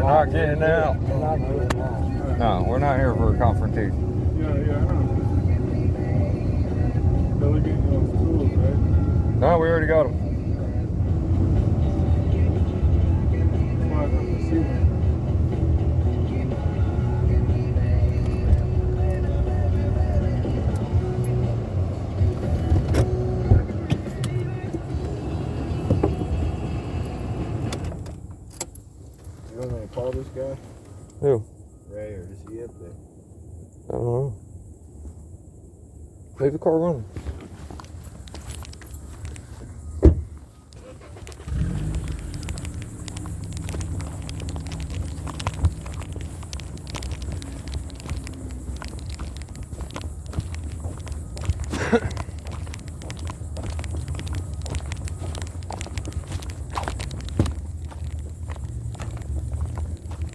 not getting out. We're not getting out. No, we're not here for a confrontation. Yeah, I know. Delegating those tools, right? No, we already got them. That's why I come to see them. You want me to call this guy? Who? Ray, or is he up there? I don't know. Leave the car running.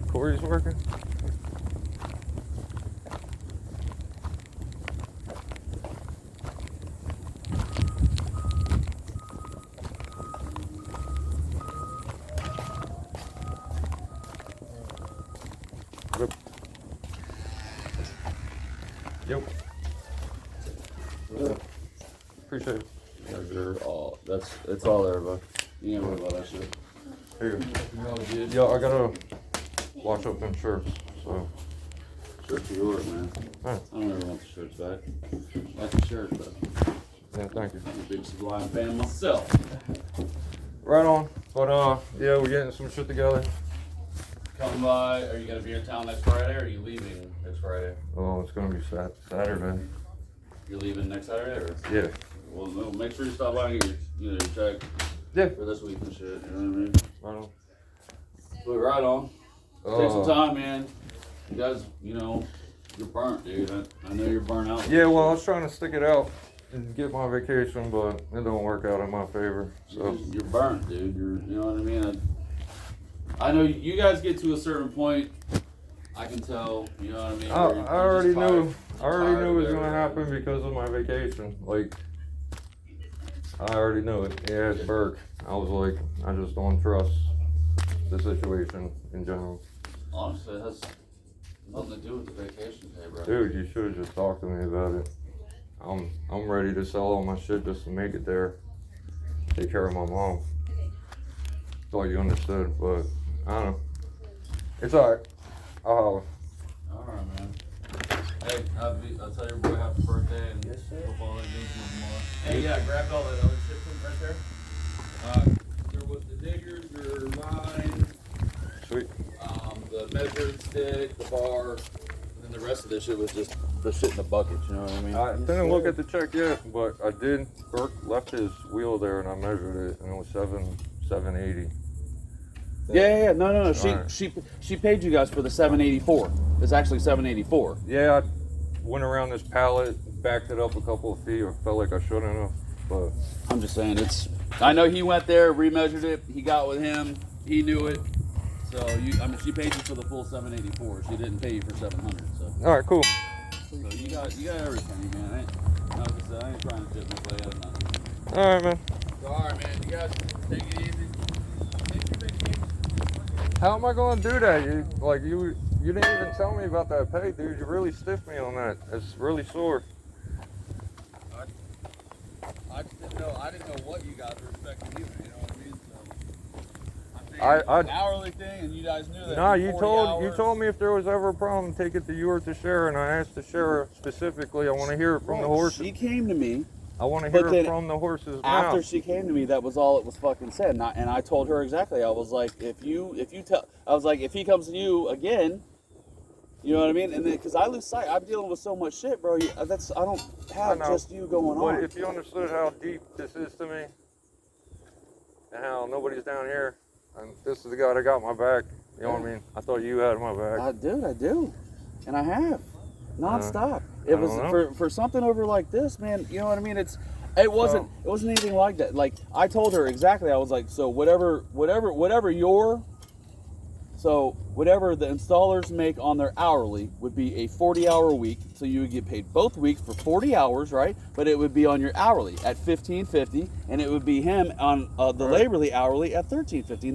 Corey's working. Yep. Appreciate it. They're all, it's all there, but you ain't worry about that shit. Here. You all good? Yeah, I gotta wash up them shirts. So. Shirts are yours, man. Alright. I don't ever want the shirts back. I like the shirt, but Yeah, thank you. I'm a big Sublime fan myself. Right on. But yeah, we're getting some shit together. Come by, are you gonna be in town next Friday, or are you leaving next Friday? Oh, it's gonna be Saturday. You're leaving next Saturday, or? Yeah. Well, no, make sure you stop by and get your check Yeah. for this week and shit, you know what I mean? Right on. But right on. Take some time, man. You guys, you know, you're burnt, dude. I know you're burnt out. Yeah, well, I was trying to stick it out and get my vacation, but it don't work out in my favor. So You're burnt, dude. You know what I mean? I know you guys get to a certain point. I can tell. You know what I mean? I You're already just tired. knew. I already Tired knew it was of gonna everything. happen because of my vacation. Like, I already knew it. Yeah, it's Burke. I was like, I just don't trust the situation in general. Honestly, it has nothing to do with the vacation pay, bro. Dude, you should have just talked to me about it. I'm ready to sell all my shit just to make it there. Take care of my mom. Thought you understood, but I don't know. It's alright. I'll holler. Alright, man. Hey, I'll tell your boy happy birthday and Yes, sir. hope all that goes good tomorrow. Hey, yeah, I grabbed all that other shit from right there. There was the diggers, your line, Sweet. the measuring stick, the bar, and then the rest of this shit was just the shit in the bucket, you know what I mean? I didn't look at the check yet, but I did. Burke left his wheel there and I measured it and it was 780. Yeah. No. Alright. She paid you guys for the 784. It's actually 784. Yeah, I went around this pallet, backed it up a couple of feet. I felt like I shouldn't have, but I'm just saying I know he went there, remeasured it, he got with him, he knew it. So she paid you for the full 784. She didn't pay you for 700. So all right, cool. you got everything, man. Like I said, I ain't trying to shit my play out of nothing. All right, man. So, alright, man. You guys take it easy. Take your vacation. How am I going to do that? You didn't even tell me about that pay, dude. You really stiffed me on that. It's really sore. I didn't know what you guys were expecting either, you know what I mean? So I an hourly thing, and you guys knew that. Nah, it was you 40 told hours. me if there was ever a problem, take it to you or to Shara, and I asked the Shara specifically. I want to hear it from the horses. She came to me. I want to but hear then it from the horses After now. she came to me, that was all it was fucking said, and I told her exactly. I was like, if he comes to you again, you know what I mean? And then because I lose sight, I'm dealing with so much shit, bro. I don't have know. just you going But on. if you understood how deep this is to me, and how nobody's down here, and this is the guy that got my back, you know what I mean? I thought you had my back. I do, and I have, nonstop. I It was don't know. for something over like this, man. You know what I mean? It wasn't anything like that. Like I told her exactly. I was like, so whatever the installers make on their hourly would be a 40-hour week. So you would get paid both weeks for 40 hours, right? But it would be on your hourly at $15.50, and it would be him on the Right. laborly hourly at $13.50.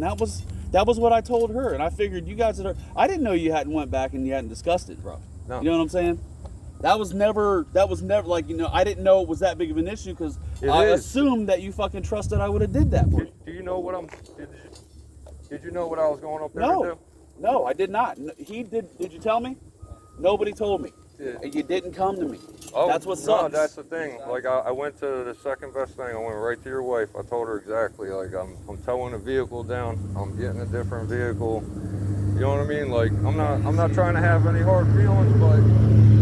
And That was what I told her, and I figured you guys had. I didn't know you hadn't went back and you hadn't discussed it, bro. No. You know what I'm saying? That was never like, you know, I didn't know it was that big of an issue because I assumed that you fucking trusted I would have did that for you. Do you know what did you know what I was going up there No. to do? No, I did not. He did. Did you tell me? Nobody told me. Yeah. And you didn't come to me. Oh, That's what no, sucks. that's the thing. Like I went to the second best thing. I went right to your wife. I told her exactly. Like I'm towing a vehicle down. I'm getting a different vehicle. You know what I mean? Like I'm not trying to have any hard feelings, but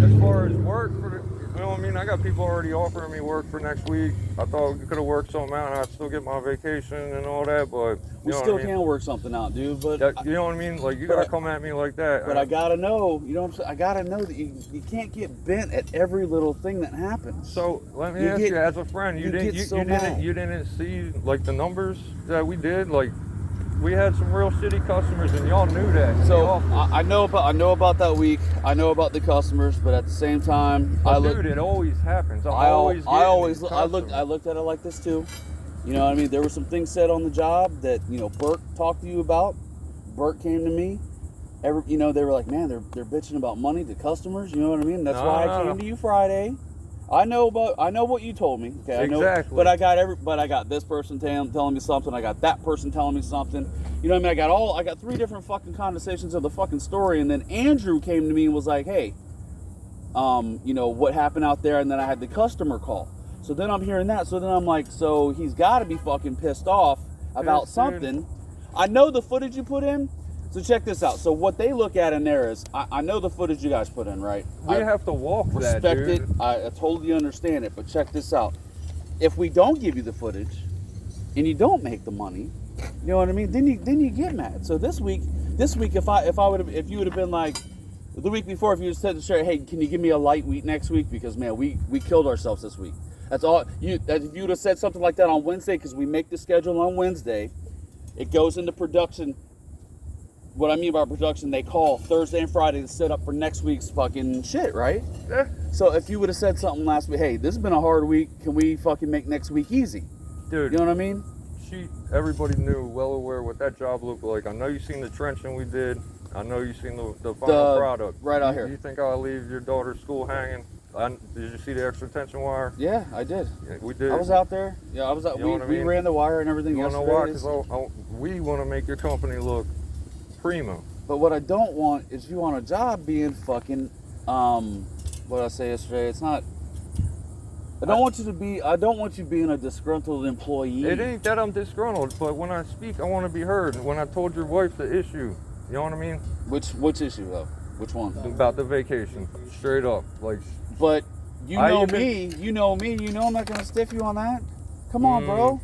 as far as work for the, you know what I mean? I got people already offering me work for next week. I thought we could have worked something out and I'd still get my vacation and all that, but We still can work something out, dude. But you know what I mean? Like you gotta come at me like that. But I gotta know, you know what I'm saying? I gotta know that you can't get bent at every little thing that happens. So let me You ask get- you, as a friend, you get so mad. you didn't see like the numbers that we did. Like we had some real shitty customers, and y'all knew that. So Y'all- I know about that week. I know about the customers, but at the same time, but I look. dude, it always happens. I always looked at it like this too. You know what I mean? There were some things said on the job that, you know, Bert talked to you about. Bert came to me. You know, they were like, man, they're bitching about money to customers. You know what I mean? That's why I came to you Friday. I know what you told me. Okay, I know, Exactly. but I got this person telling me something. I got that person telling me something. You know what I mean? I got 3 different fucking conversations of the fucking story, and then Andrew came to me and was like, hey, you know, what happened out there? And then I had the customer call. So then I'm hearing that. So then I'm like, so he's got to be fucking pissed off about Yes, dude. something. I know the footage you put in. So check this out. So what they look at in there is, I know the footage you guys put in, right? We I have to walk that, respect dude. it. I totally understand it. But check this out. If we don't give you the footage and you don't make the money, you know what I mean? Then you get mad. So this week, if you would have been like, the week before, if you said to Sherry, hey, can you give me a light week next week? Because man, we killed ourselves this week. That's all. If you would have said something like that on Wednesday, because we make the schedule on Wednesday, it goes into production. What I mean by production, they call Thursday and Friday to set up for next week's fucking shit, right? Yeah. So if you would have said something last week, hey, this has been a hard week. Can we fucking make next week easy? Dude, You know what I mean? everybody knew, well aware what that job looked like. I know you seen the trenching we did. I know you seen the final product. Right out here. You think I'll leave your daughter's school hanging? Did you see the extra tension wire? Yeah, I did. Yeah, we did. I was out there. Yeah, I was out. You know what I We mean? ran the wire and everything You wanna know yesterday. why? Because we want to make your company look primo. But what I don't want is you want a job being fucking, what did I say yesterday? It's not, I don't want you being a disgruntled employee. It ain't that I'm disgruntled, but when I speak, I want to be heard. When I told your wife the issue, you know what I mean? Which issue though? Which one? About the vacation, straight up. Like, But you I know even- me, you know I'm not gonna stiff you on that. Come on, bro.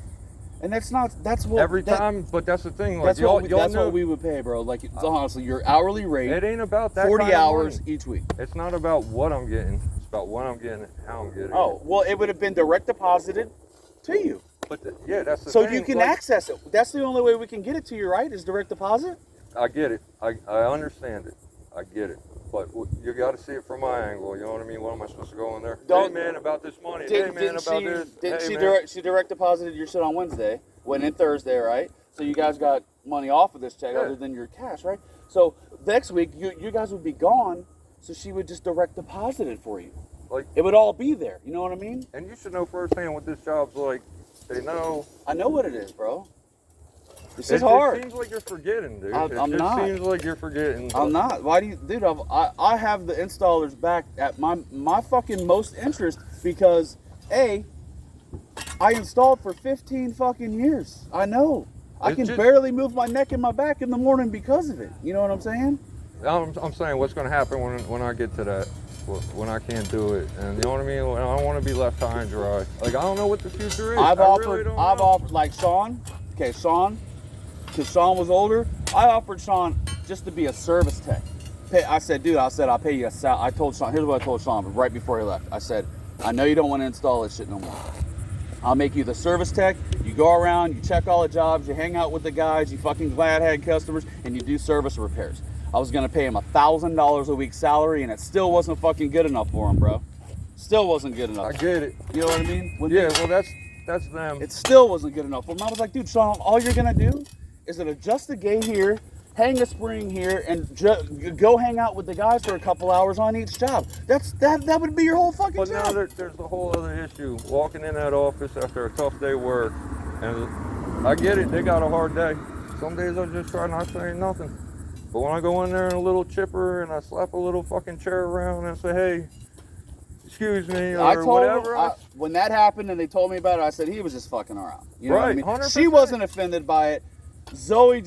And that's what every time, but that's the thing. Like, That's y'all what know, we would pay, bro. Like honestly, your hourly rate, it ain't about that 40 kind of hours money. each week. It's not about what I'm getting. It's about what I'm getting and how I'm getting Oh, well, it would have been direct deposited to you. it. But yeah, that's the So thing. you can like, access it. That's the only way we can get it to you, right? Is direct deposit? I get it. I understand it. I get it. But you got to see it from my angle. You know what I mean? What am I supposed to go in there? Don't- Hey man, about this money. Hey man, Didn't about she? this. Didn't Hey, she man. direct deposited your shit on Wednesday? Went in Thursday, right? So you guys got money off of this check Yeah. other than your cash, right? So next week you guys would be gone, so she would just direct deposit it for you. Like, It would all be there. You know what I mean? and you should know firsthand what this job's like. They know. I know what it is, bro. This It is hard. seems like you're forgetting, dude. I'm It just not. seems like you're forgetting. I'm not. Why do you, dude? I have the installers back at my fucking most interest because I installed for 15 fucking years. I know. I It's can just- barely move my neck and my back in the morning because of it. You know what I'm saying? I'm saying what's going to happen when I get to that, when I can't do it, and you know what I mean. I don't want to be left high and dry. Like I don't know what the future is. I've I offered, really don't I've know. offered like Sean. Okay, Sean, because Sean was older. I offered Sean just to be a service tech. I said, dude, I'll pay you a I told Sean. Here's what I told Sean right before he left. I said, I know you don't want to install this shit no more. I'll make you the service tech. You go around, you check all the jobs, you hang out with the guys, you fucking glad had customers, and you do service repairs. I was gonna pay him $1,000 a week salary, and it still wasn't fucking good enough for him, bro. Still wasn't good enough. I get it. You know what I mean? When Yeah, well that's them. it still wasn't good enough for him. I was like, dude, Sean, all you're gonna do is it adjust the gate here, hang a spring here, and go hang out with the guys for a couple hours on each job. That would be your whole fucking But now job. there's a whole other issue. Walking in that office after a tough day of work, and I get it, they got a hard day. Some days I just try not saying nothing. But when I go in there in a little chipper and I slap a little fucking chair around and say, hey, excuse me, or I told whatever. him, when that happened and they told me about it, I said he was just fucking around. You know Right, what I mean? 100%. She wasn't offended by it. Zoe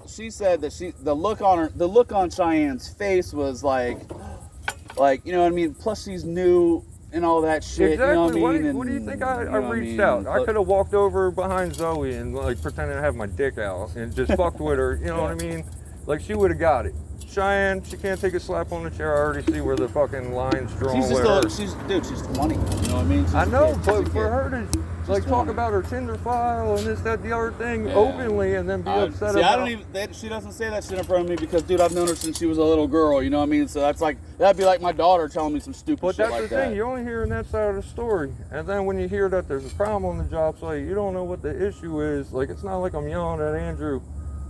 she said that the look on Cheyenne's face was like, you know what I mean? Plus she's new and all that shit. Exactly. You know what I mean? What do you think I You know what I reached mean? out? I But- could have walked over behind Zoe and like pretended to have my dick out and just fucked with her. You know what I mean? Like she would have got it. Cheyenne, she can't take a slap on the chair. I already see where the fucking line's drawn. She's just where she's 20. You know what I mean? She's I a know, kid. She's a but kid. for her to like talk 20. about her Tinder file and this, that, the other thing Yeah. openly and then be upset See, about. I don't even. She doesn't say that shit in front of me because, dude, I've known her since she was a little girl. You know what I mean? So that'd be like my daughter telling me some stupid But shit that's like the that. thing, you're only hearing that side of the story. And then when you hear that there's a problem on the job site, you don't know what the issue is. Like, it's not like I'm yelling at Andrew.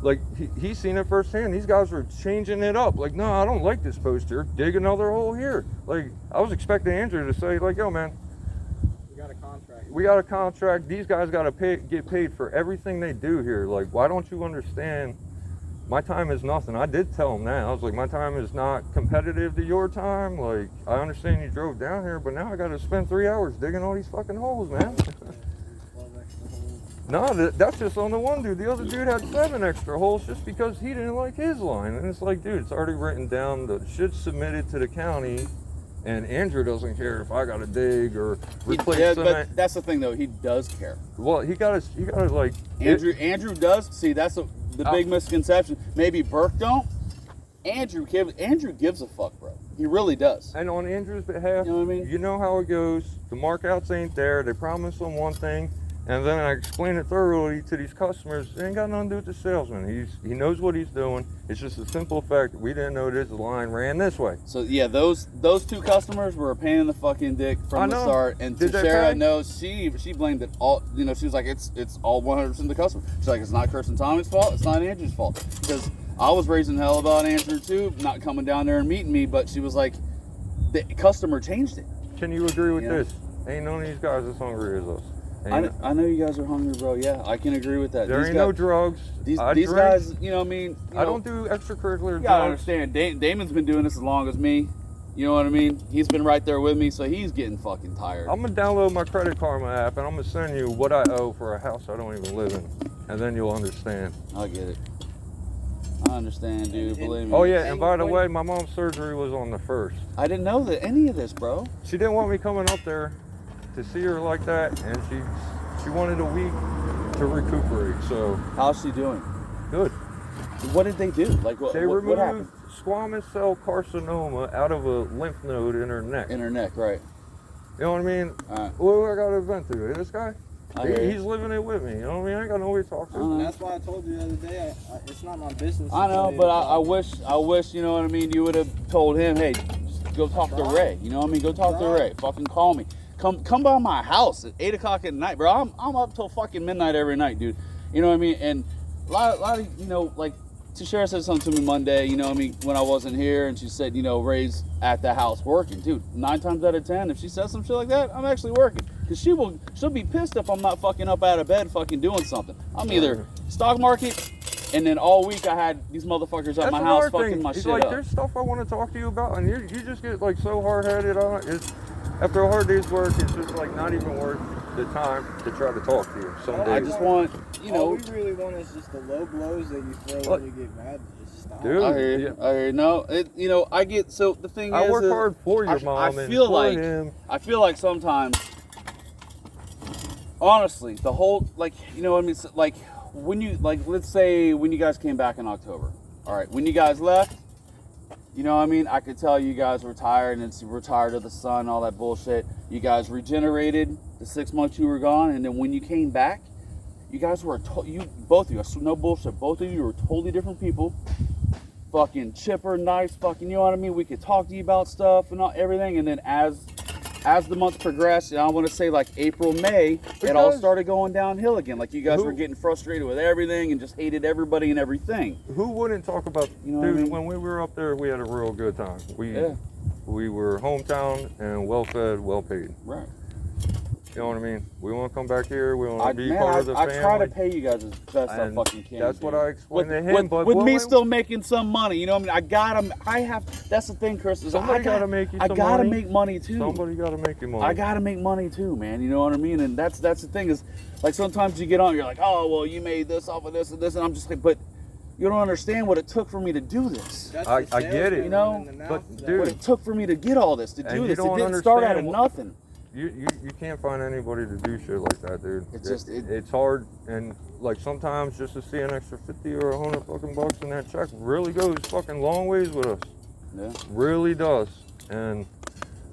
Like, he's seen it firsthand. These guys are changing it up. Like, no, I don't like this poster. Dig another hole here. Like, I was expecting Andrew to say, like, yo, man, We got a contract. we got a contract. These guys got to get paid for everything they do here. Like, why don't you understand? My time is nothing. I did tell him that. I was like, my time is not competitive to your time. Like, I understand you drove down here, but now I got to spend 3 hours digging all these fucking holes, man. No, that's just on the one dude. The other dude had 7 extra holes just because he didn't like his line. And it's like, dude, it's already written down. The shit's submitted to the county. And Andrew doesn't care if I got to dig or replace Yeah, cement. but that's the thing though. He does care. Well, he got to like. Andrew does. See, that's the big misconception. Maybe Burke don't. Andrew gives a fuck, bro. He really does. And on Andrew's behalf, You know what I mean? you know how it goes. The markouts ain't there. They promise him one thing, and then I explain it thoroughly to these customers. It ain't got nothing to do with the salesman. He knows what he's doing. It's just a simple fact that we didn't know this line ran this way. So yeah, those 2 customers were a pain in the fucking dick I from the know. start. And Did they Tashara pay? knows she blamed it all. You know, she was like, it's all 100% the customer. She's like, it's not Kirsten Tommy's fault. It's not Andrew's fault because I was raising hell about Andrew too, not coming down there and meeting me. But she was like, the customer changed it. Can you agree with Yeah. this? Ain't none of these guys as hungry as us. I know you guys are hungry, bro. Yeah, I can agree with that. There These ain't guys, no drugs. These I these drink. guys, you know what I mean? I don't do extracurricular You gotta drugs. understand, Damon's been doing this as long as me. You know what I mean? He's been right there with me, so he's getting fucking tired. I'm gonna download my Credit Karma app and I'm gonna send you what I owe for a house I don't even live in, and then you'll understand. I get it. I understand, dude. Believe me. Oh yeah, and by the way, my mom's surgery was on the 1st. I didn't know that any of this, bro. She didn't want me coming up there to see her like that, and she wanted a week to recuperate. So How's she doing? good. What did they do? Like what? They What happened removed squamous cell carcinoma out of a lymph node in her neck. in her neck? Right. You know what I mean? Alright. What do I got to vent to? This guy? I hear you. He's living it with me. You know what I mean? I ain't got nobody to talk to. Uh-huh. That's why I told you the other day. It's not my business. I to know, tell you but to I wish, you know what I mean. You would have told him, hey, go talk to Ray. You know what I mean? Go talk to Right. Ray. Fucking call me. Come by my house at 8 o'clock at night, bro. I'm up till fucking midnight every night, dude. You know what I mean? And a lot of, you know, like Tashara said something to me Monday. You know what I mean? When I wasn't here, and she said, you know, Ray's at the house working, dude. 9 times out of 10, if she says some shit like that, I'm actually working. Cause she'll be pissed if I'm not fucking up out of bed, fucking doing something. I'm either stock market, and then all week I had these motherfuckers at That's my house another fucking thing. my It's shit like up. there's stuff I want to talk to you about, and you just get like so hard-headed on it. It's, after a hard day's work, it's just like not even worth the time to try to talk to you. Some Oh, I days. just want, you All know, we really want is just the low blows that you throw What? when you get mad. Just stop. Dude. I hear you. I hear you. No, you know, I get, so the thing I is, work hard for your I mom and feel for like- him. I feel like sometimes, honestly, the whole, like, you know what I mean? So, like, when you, like, let's say when you guys came back in October, all right, when you guys left, you know what I mean? I could tell you guys were tired and were tired of the sun, all that bullshit. You guys regenerated the 6 months you were gone, and then when you came back, you guys were, both of you, no bullshit, both of you were totally different people. Fucking chipper, nice, fucking, you know what I mean? We could talk to you about stuff and everything, and then as as the months progressed, and I want to say like April, May, it all Because- started going downhill again. Like you guys Who- were getting frustrated with everything and just hated everybody and everything. Who wouldn't talk about? You know what I dude, mean? when we were up there, we had a real good time. Yeah. We were hometown and well fed, well paid. Right. You know what I mean? We want to come back here. We want to be Man, part of the I family. try to pay you guys as best I And fucking can. that's what dude. I explained with, to him, With, but with me William- still making some money, you know what I mean? I gotta. I have. That's the thing, Chris. Is Somebody I gotta make you I some gotta money. make money too. Somebody got to make you money. I gotta make money too, man. You know what I mean? And that's the thing is, like sometimes you get on, you're like, oh well, you made this off of this and this, and I'm just like, but you don't understand what it took for me to do this. That's I- the I get sales it. guy You know, running the mouth but, that- dude, What it took for me to get all this, to And do you this. It don't didn't start out of understand nothing. You can't find anybody to do shit like that, dude. It's just- it's hard, and like sometimes just to see an extra 50 or 100 fucking bucks in that check really goes fucking long ways with us. Yeah. Really does. And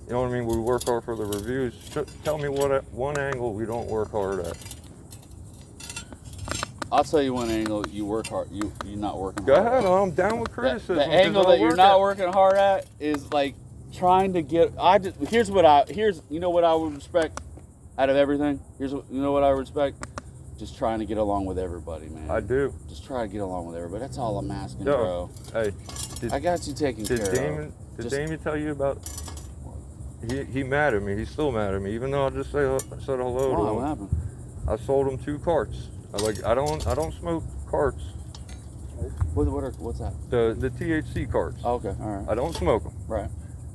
you know what I mean? We work hard for the reviews. Tell me what one angle we don't work hard at. I'll tell you one angle you work hard. You're not working Go hard. ahead. I'm down with The, criticism. the 'cause angle I that you're work not at- working hard at is like trying to get. Here's you know what I would respect out of everything. You know what I respect. Just trying to get along with everybody, man. I do. Just try to get along with everybody. That's all I'm asking, Yo, bro. Hey, I got you taken did care Damon? of. Did Just- Damon tell you about? He mad at me. He's still mad at me, even though I just said hello Wow, to what him. happened? I sold him 2 carts. I don't smoke carts. What's that? The THC carts. Oh, okay, all right, I don't smoke them. right.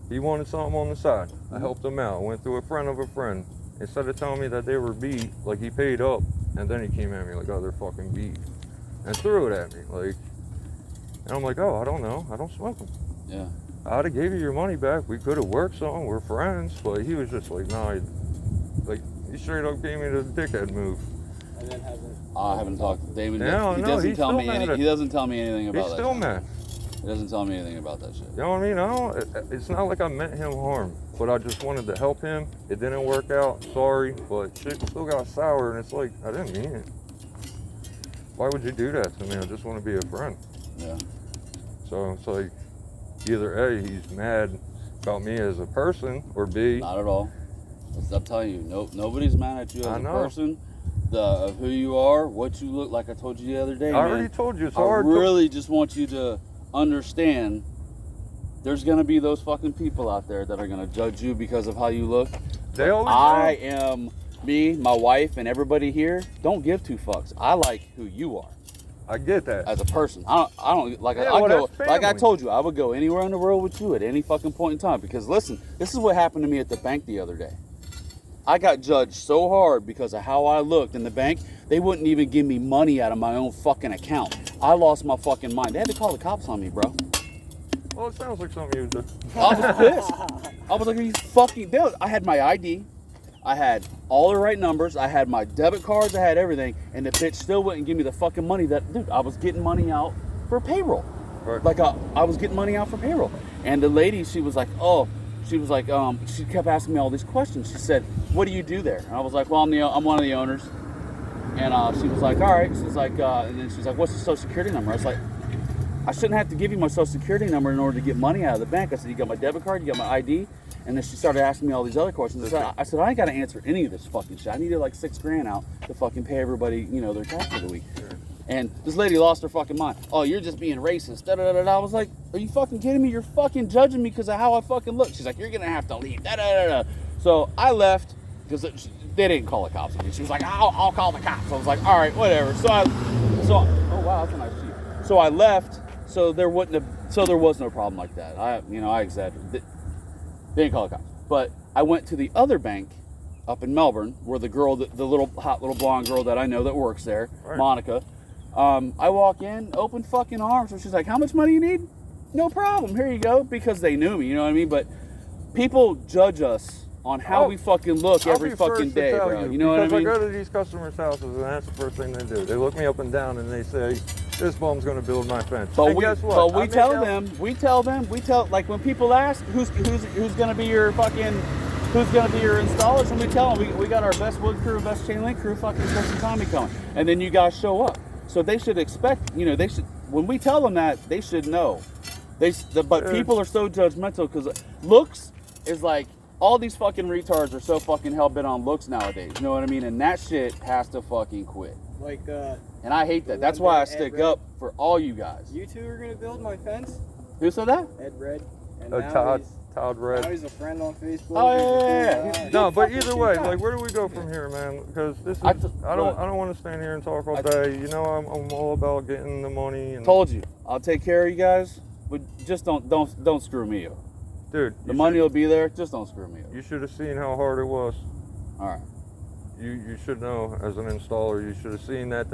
He wanted something on the side. I Mhm. helped him out. Went through a friend of a friend. Instead of telling me that they were beat, like he paid up, and then he came at me like, oh, they're fucking beat, and threw it at me like. And I'm like, oh, I don't know. I don't smoke them. Yeah. I'd have gave you your money back. We could have worked something. We're friends. But he was just like, nah, he straight up gave me the dickhead move. And then hasn't. I haven't talked to David. No, he no, doesn't he's tell still me mad at- he doesn't tell me anything about He's that. still shit. mad. He doesn't tell me anything about that shit. You know what I mean? It's not like I meant him harm, but I just wanted to help him. It didn't work out. Sorry, but shit still got sour, and it's like, I didn't mean it. Why would you do that to me? I just want to be a friend. Yeah. So it's like, either A, he's mad about me as a person, or B, Not at all. I'm telling you, nobody's mad at you as I a know. person. Of who you are, what you look like. I told you the other day, I man. already told you it's I hard. really just want you to understand. There's gonna be those fucking people out there that are gonna judge you because of how you look. They always I am me, my wife, and everybody here. Don't give 2 fucks. I like who you are I get that. as a person. I don't like. Yeah, I well, go that's like I family. told you. I would go anywhere in the world with you at any fucking point in time. Because listen, this is what happened to me at the bank the other day. I got judged so hard because of how I looked in the bank. They wouldn't even give me money out of my own fucking account. I lost my fucking mind. They had to call the cops on me, bro. Well, it sounds like something you would do. I was pissed. I was like, are you fucking dude? I had my ID. I had all the right numbers. I had my debit cards. I had everything. And the bitch still wouldn't give me the fucking money that, dude, I was getting money out for payroll. Right. Like, I was getting money out for payroll. And the lady, she was like, she kept asking me all these questions. She said, what do you do there? And I was like, well, I'm one of the owners. And she was like, all right. She's like, and then she's like, what's the social security number? I was like, I shouldn't have to give you my social security number in order to get money out of the bank. I said, you got my debit card, you got my ID. And then she started asking me all these other questions. I said, I ain't got to answer any of this fucking shit. I needed like $6,000 out to fucking pay everybody, their tax for the week. And this lady lost her fucking mind. Oh, you're just being racist. Da, da, da, da. I was like, are you fucking kidding me? You're fucking judging me because of how I fucking look. She's like, you're going to have to leave. Da, da, da, da. So I left because they didn't call the cops on me. She was like, I'll call the cops. I was like, all right, whatever. Oh wow, that's a nice sheet. So I left. So there was no problem like that. I exaggerated. They didn't call the cops. But I went to the other bank up in Melbourne where the girl, the little hot little blonde girl that I know that works there, Right. Monica. I walk in, open fucking arms, and she's like, how much money you need? No problem, here you go, because they knew me, you know what I mean? But people judge us on how we fucking look I'll every be fucking first to day, tell bro. You know what I because mean? I go to these customers' houses, and that's the first thing they do. They look me up and down, and they say, this bum's going to build my fence. But and we, guess what? but I we make tell out- them, like when people ask who's gonna be your fucking, who's gonna be your installers, and we tell them we got our best wood crew, best chain link crew, fucking Chris and Tommy coming, and then you guys show up. So they should expect, they should, when we tell them that, they should know. But Yeah. people are so judgmental because looks is like, all these fucking retards are so fucking hell bent on looks nowadays. You know what I mean? And that shit has to fucking quit. Like, And I hate that. That's one why I day Ed stick Red- up for all you guys. you two are gonna build my fence? Who said that? Ed Red. And Todd now Red. he's a friend on Facebook. Oh, He's a cool yeah. guy. No, but fucking either shit way, guy. like, where do we go from here, man? Because this is, I I t- don't want to stand here and talk all day. You know, I'm all about getting the money and. Told you, I'll take care of you guys, but just don't screw me up. Dude, The money will be there. Just don't screw me up. You should have seen how hard it was. All right. You should know, as an installer, you should have seen that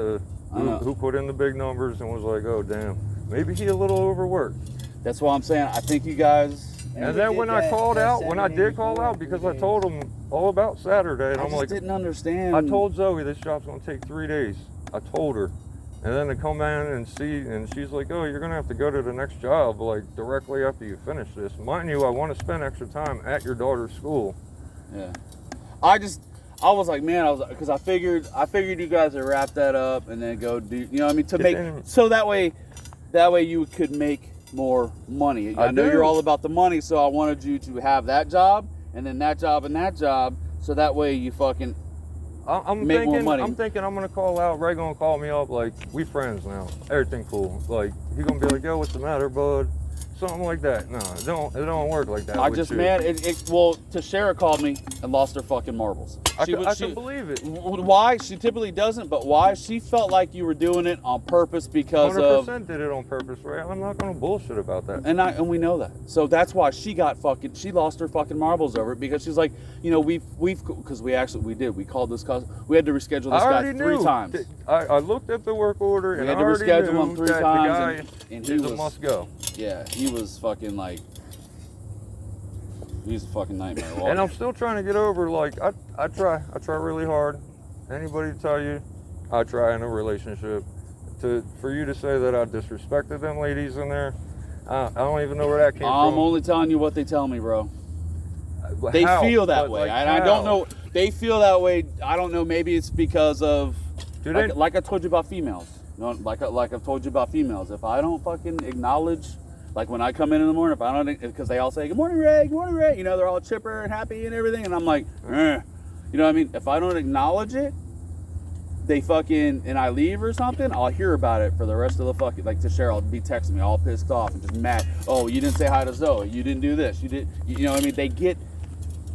I know. who put in the big numbers and was like, oh damn, maybe he a little overworked. That's why I'm saying I think you guys. And we then did when I that- called that out, when I did 784 call out, because I days. told him all about Saturday, and I I'm just like, didn't understand. I told Zoe this job's gonna take 3 days. I told her. And then to come in and see, and she's like, oh, you're gonna have to go to the next job, like, directly after you finish this. Mind you, I want to spend extra time at your daughter's school. Yeah. I was like, man, because I figured you guys would wrap that up and then go do, you know what I mean, to Get make, in. so that way you could make more money. I know do. you're all about the money, so I wanted you to have that job and then that job and that job, so that way you fucking I'm make more thinking, money. I'm thinking I'm gonna call out. Ray gonna call me up like, we friends now. Everything cool. Like, he gonna be like, yo, what's the matter, bud? Something like that. No, it don't work like that. I with just, you. man, Tashara called me and lost her fucking marbles. I can believe it. Why? She typically doesn't, but why? She felt like you were doing it on purpose because 100% of, did it on purpose, Ray. I'm not gonna bullshit about that. and we know that. So that's why she lost her fucking marbles over it, because she's like, you know, because we called this cause, we had to reschedule I this guy already 3 knew. times. I looked at the work order We and had I to already reschedule knew him 3 that times, the and guy he is was, a must go. yeah, he was fucking like, he's a fucking nightmare. And I'm still trying to get over, like, I try really hard. Anybody tell you I try in a relationship. For you to say that I disrespected them ladies in there, I don't even know where that came I'm from. only telling you what they tell me, bro. But They how? feel that But, way. like, And I don't how? know. They feel that way. I don't know. Maybe it's because of, Do they? like I told you about females. No, like I've told you about females. If I don't fucking acknowledge, like when I come in the morning, if I don't, because they all say, good morning, Ray, good morning, Ray. You know, they're all chipper and happy and everything. And I'm like, eh. You know what I mean? If I don't acknowledge it, they fucking, and I leave or something, I'll hear about it for the rest of the fucking, like to Cheryl, be texting me all pissed off and just mad. Oh, you didn't say hi to Zoe. You didn't do this. You know what I mean? They get,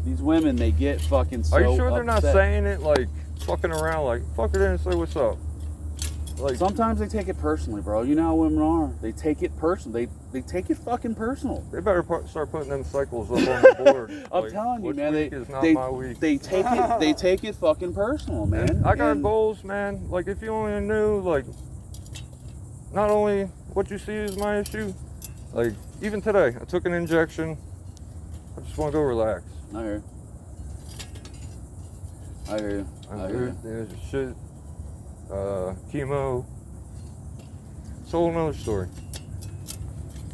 these women, they get fucking so Are you sure they're not upset. saying it like fucking around, like, fuck it in and say what's up? Like, Sometimes they take it personally, bro. You know how women are. They take it personal. They take it fucking personal. they better start putting them cycles up on the board. I'm Like, telling you, which man. week is not They my week. they take it. They take it fucking personal, man. And I got And goals, man. Like, if you only knew, like, not only what you see is my issue, like, even today, I took an injection. I just want to go relax. I hear you. I hear you. I hear you. There's shit, chemo. It's a whole nother story.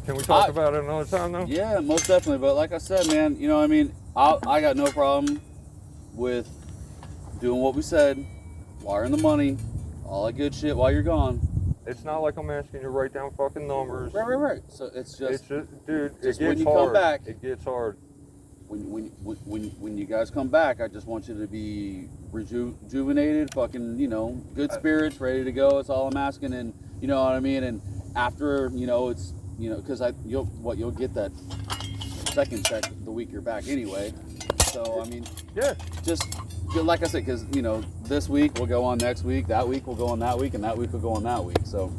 Can we talk about it another time, though? Yeah, most definitely. But like I said, man, you know what I mean? I got no problem with doing what we said, wiring the money, all that good shit while you're gone. It's not like I'm asking you to write down fucking numbers. Right. So it's just Dude, just it when gets you hard. come back. It gets hard. when you guys come back, I just want you to be rejuvenated, fucking, you know, good spirits, ready to go. It's all I'm asking, and you know what I mean. And after, you know, it's, you know, because you'll get that second check the week you're back anyway. So I mean, Yeah. just like I said, because you know, this week will go on next week, that week will go on that week, and that week will go on that week. So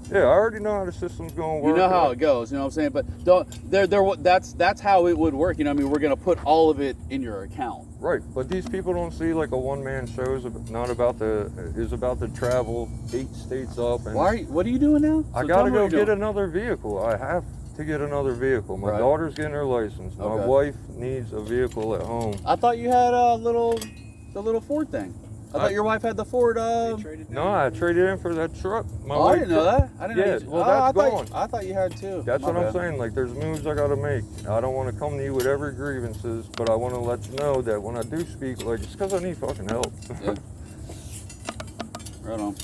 Yeah, I already know how the system's going to work. you know how it goes. You know what I'm saying? But don't that's how it would work. You know what I mean? We're gonna put all of it in your account. Right, but these people don't see like a one-man show is about to travel 8 states up. And What are you doing now? I So gotta tell me go what you're get doing. another vehicle. I have to get another vehicle. My Right. daughter's getting her license. My Okay. wife needs a vehicle at home. I thought you had the little Ford thing. I thought your wife had the Ford. No, I traded in for that truck. My I wife didn't know truck. that. I didn't know. Yeah, You, well, oh, that's I thought, gone. I thought you had two. That's My what I'm bad. saying. Like, there's moves I gotta make. I don't want to come to you with every grievances, but I want to let you know that when I do speak, like, it's because I need fucking help. Yeah. Right on.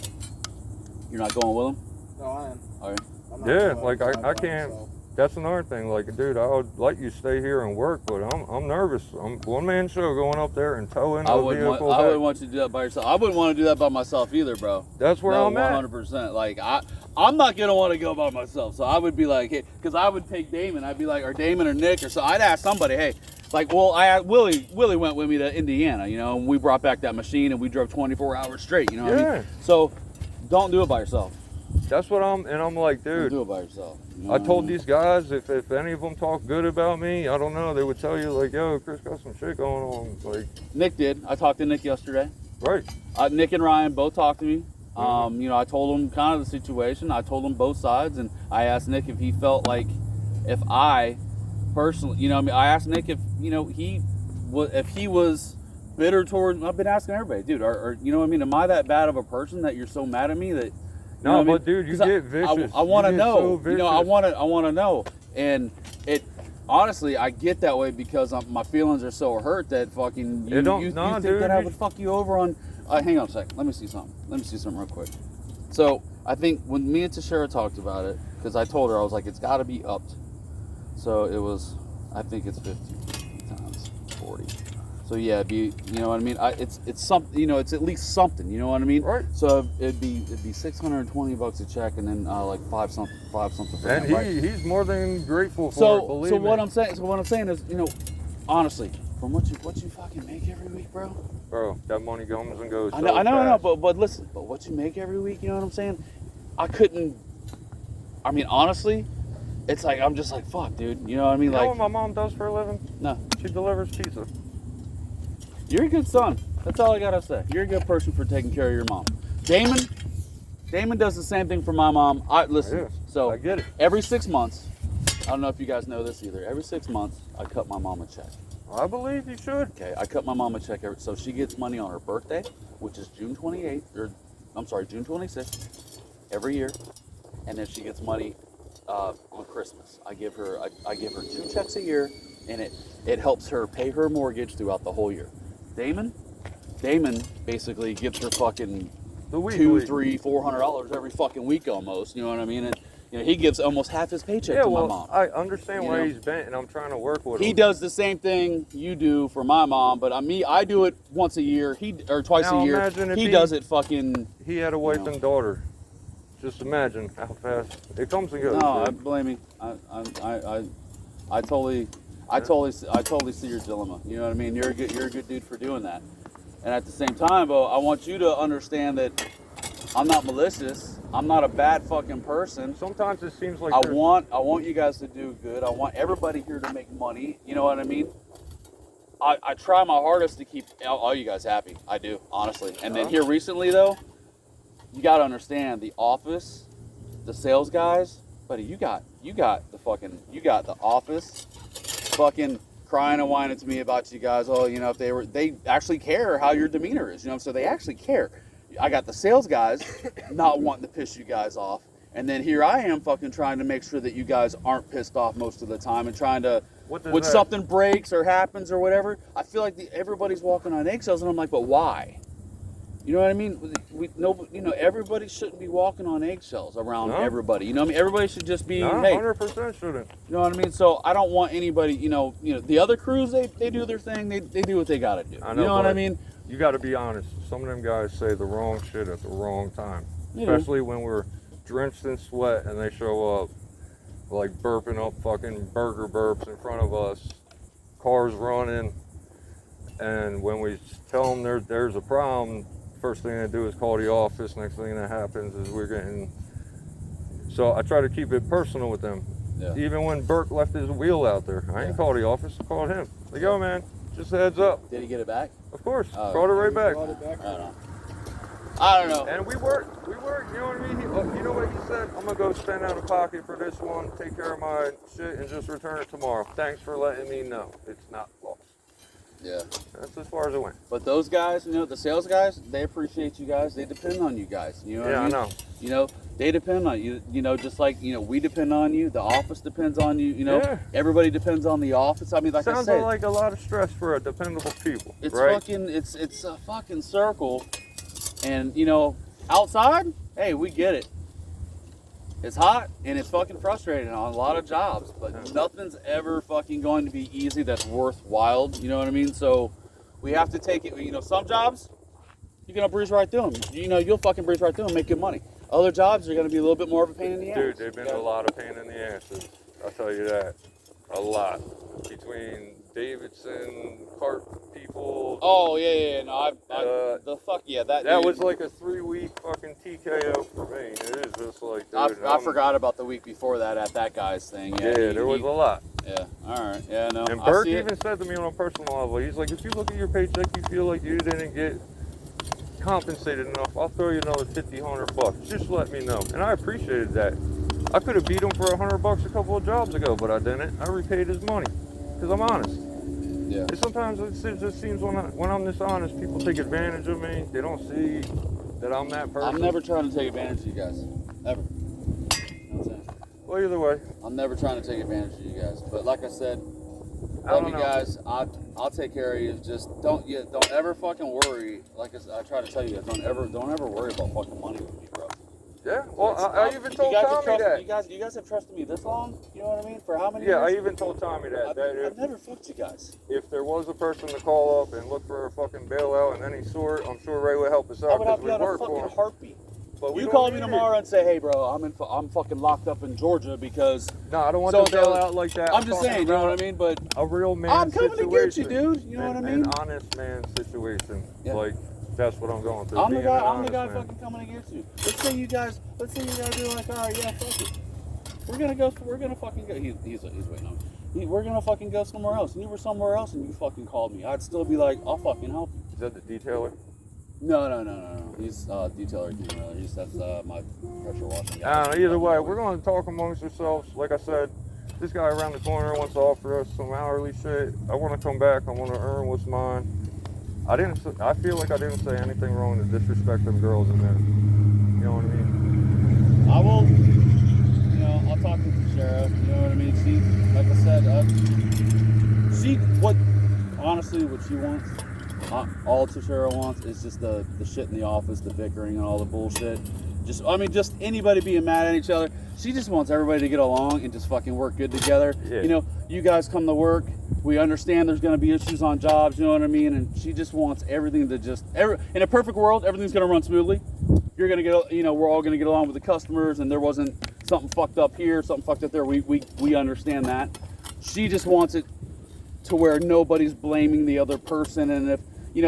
You're not going with him? No, I am. All right. I'm not Yeah, going like, I by can't- myself. that's another thing. Like, dude, I would like you to stay here and work, but I'm nervous. I'm one man show going up there and towing I a wouldn't want. vehicle. I back. wouldn't want you to do that by yourself. I wouldn't want to do that by myself either, bro. That's where No, I'm at. 100%. Like I'm not gonna want to go by myself. So I would be like, hey, because I would take Damon. I'd be like, or Damon or Nick or so. I'd ask somebody, hey, like, well, Willie went with me to Indiana, you know, and we brought back that machine and we drove 24 hours straight. You know what I mean? Yeah. So don't do it by yourself. That's what I'm like, Don't dude. do it by yourself. You know I what told mean? these guys if any of them talk good about me, I don't know, they would tell you like, yo, Chris got some shit going on. Like, Nick did. I talked to Nick yesterday. right. Nick and Ryan both talked to me. You know, I told them kind of the situation. I told them both sides, and I asked Nick if he felt like, if I personally, you know, I mean, I asked Nick if, you know, if he was bitter toward. I've been asking everybody, dude. Or you know what I mean? Am I that bad of a person that you're so mad at me that? You know No, what I mean? but dude, you 'Cause get vicious. I want to You get know. so You know, I vicious. want to know, and it. Honestly, I get that way because my feelings are so hurt that fucking you, It don't- you nah, think dude, that I you- would fuck you over on. Hang on a second. Let me see something. Real quick. So I think when me and Tashara talked about it, because I told her I was like, it's got to be upped. So it was, I think it's 50 times 40. So yeah, it'd be, you know what I mean. It's something, you know, it's at least something, you know what I mean. Right. So it'd be $620 a check, and then like five something for And him, right? he's more than grateful for it, So believe so me. what I'm saying is, you know, honestly, from what you fucking make every week, bro. Bro, that money comes and goes. I know, fast. but listen, but what you make every week, you know what I'm saying? I couldn't. I mean, honestly, it's like I'm just like, fuck, dude. You know what I mean? You know Like, what my mom does for a living? no, She delivers pizza. you're a good son. That's all I gotta say. You're a good person for taking care of your mom. Damon does the same thing for my mom. Listen. Yes, So I get it. every 6 months, I don't know if you guys know this either. Every 6 months, I cut my mom a check. I believe you should. Okay, I cut my mom a check so she gets money on her birthday, which is June 28th, or I'm sorry, June 26th, every year, and then she gets money on Christmas. I give her 2 checks a year, and it helps her pay her mortgage throughout the whole year. Damon basically gets her fucking The week. $200, $300, $400 every fucking week almost. You know what I mean? And you know, he gives almost half his paycheck Yeah, to well, my mom. I understand You why know? he's bent, and I'm trying to work with He him. does the same thing you do for my mom, but I do it once a year. Or twice Now a year. imagine if He he- does it fucking. He had a wife know. and daughter. Just imagine how fast it comes and goes. No, I dude. blame me. I totally see your dilemma. You know what I mean? You're a good dude for doing that. And at the same time, Bo, I want you to understand that I'm not malicious. I'm not a bad fucking person. Sometimes it seems like I there's- want you guys to do good. I want everybody here to make money. You know what I mean? I try my hardest to keep all you guys happy. I do, honestly. And then here recently, though, you got to understand the office, the sales guys, buddy. You got the office, fucking crying and whining to me about you guys. Oh, you know, if they actually care how your demeanor is. You know, so they actually care. I got the sales guys not wanting to piss you guys off. And then here I am fucking trying to make sure that you guys aren't pissed off most of the time and trying to, What does when that- something breaks or happens or whatever, I feel like everybody's walking on eggshells, and I'm like, but why? You know what I mean? Everybody shouldn't be walking on eggshells around No. everybody. You know what I mean? Everybody should just be, No, hey, 100% shouldn't. you know what I mean? So I don't want anybody, you know, the other crews, they do their thing, they do what they gotta do. I know, you know what I but mean? You got to be honest. Some of them guys say the wrong shit at the wrong time, You know. especially when we're drenched in sweat and they show up like burping up fucking burger burps in front of us, cars running, and when we tell them there's a problem, first thing they do is call the office. Next thing that happens is we're getting. So I try to keep it personal with them. Yeah. Even when Burke left his wheel out there, I ain't called the office. I called him. Like, yo, man, just a heads up. Did he get it back? Of course, Oh, brought it right back. Brought it back. I don't know. And we work, you know what I mean? You know what he said? I'm gonna go spend out of pocket for this one, take care of my shit, and just return it tomorrow. Thanks for letting me know. It's not lost. Yeah. That's as far as it went. But those guys, you know, the sales guys, they appreciate you guys. They depend on you guys. You know what Yeah, I mean? I know. You know, they depend on you. You know, just like, you know, we depend on you. The office depends on you. You know, Yeah. everybody depends on the office. I mean, like I Sounds said, like a lot of stress for a dependable people, it's right? fucking, it's a fucking circle. And, you know, outside, hey, we get it. It's hot and it's fucking frustrating on a lot of jobs, but nothing's ever fucking going to be easy that's worthwhile. You know what I mean? So we have to take it. You know, some jobs you're gonna breeze right through them. You know, you'll fucking breeze right through them, make good money. Other jobs are gonna be a little bit more of a pain in the ass. Dude, they've been a lot of pain in the asses. I'll tell you that. A lot. Between Davidson, cart people. Oh yeah. No, the fuck yeah. That That dude, was like a 3-week fucking TKO for me. It is just like, dude, I forgot about the week before that at that guy's thing. Yeah, there was a lot. Yeah. All right. Yeah. No. And I Burke see it. even said to me on a personal level, he's like, if you look at your paycheck, you feel like you didn't get compensated enough, I'll throw you another $50-$100. Just let me know. And I appreciated that. I could have beat him for $100 a couple of jobs ago, but I didn't. I repaid his money because I'm honest. Yeah. And sometimes it just seems when I'm this honest, people take advantage of me. They don't see that I'm that person. I'm never trying to take advantage of you guys. Ever. You know what I'm saying? Well, either way, I'm never trying to take advantage of you guys. But like I said, I love don't you know. guys. I'll take care of you. Just don't ever fucking worry. Like I try to tell you guys, don't ever worry about fucking money with me, bro. Yeah. Well, I even told you guys Tommy have that. trusted, you guys have trusted me this long. You know what I mean? For how many Yeah, I years? even told Tommy that. I've never fucked you guys. If there was a person to call up and look for a fucking bailout in any sort, I'm sure Ray would help us I out would because help we you out a work for fucking him. heartbeat. But we You don't call me need tomorrow it. and say, "Hey, bro, I'm fucking locked up in Georgia because." No, I don't want So- to bail out like that. I'm just talking saying, you know about what I mean? But a real man I'm coming situation. to get you, dude. You know what I mean? An honest man situation. Yeah. Like, that's what I'm going through. I'm the being an guy honest man. fucking coming to get you. Let's say you guys are like, all right, yeah, fuck it. We're gonna fucking go. He's waiting on me. We're gonna fucking go somewhere else. And you were somewhere else and you fucking called me. I'd still be like, I'll fucking help you. Is that the detailer? No. He's detailer King. That's my pressure washing guy. I don't know. Either way, we're going to talk amongst ourselves. Like I said, this guy around the corner wants to offer us some hourly shit. I want to come back. I want to earn what's mine. I feel like I didn't say anything wrong to disrespect them girls in there. You know what I mean? I will, I'll talk to the sheriff, you know what I mean? She, like I said, honestly, what she wants, all Tashera wants is just the shit in the office, the bickering and all the bullshit. Just anybody being mad at each other. She just wants everybody to get along and just fucking work good together. Yeah. You know, you guys come to work. We understand there's going to be issues on jobs, you know what I mean? And she just wants everything to in a perfect world, everything's going to run smoothly. You're going to get, we're all going to get along with the customers and there wasn't something fucked up here, something fucked up there. We understand that. She just wants it to where nobody's blaming the other person. And if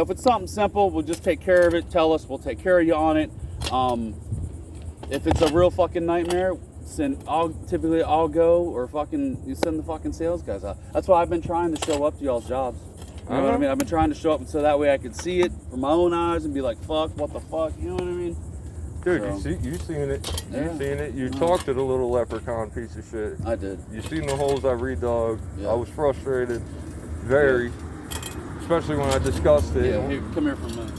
it's something simple, we'll just take care of it. Tell us, we'll take care of you on it. If it's a real fucking nightmare, I'll go or you send the fucking sales guys out. That's why I've been trying to show up to y'all's jobs. You know what I mean? I've been trying to show up so that way I could see it from my own eyes and be like, fuck, what the fuck? You know what I mean? Dude, So, you seen it. Yeah. You seen it. You talked to the little leprechaun piece of shit. I did. You seen the holes I redug. Yeah. I was frustrated. Very. Especially when I discussed it. Yeah, here, come here for a minute.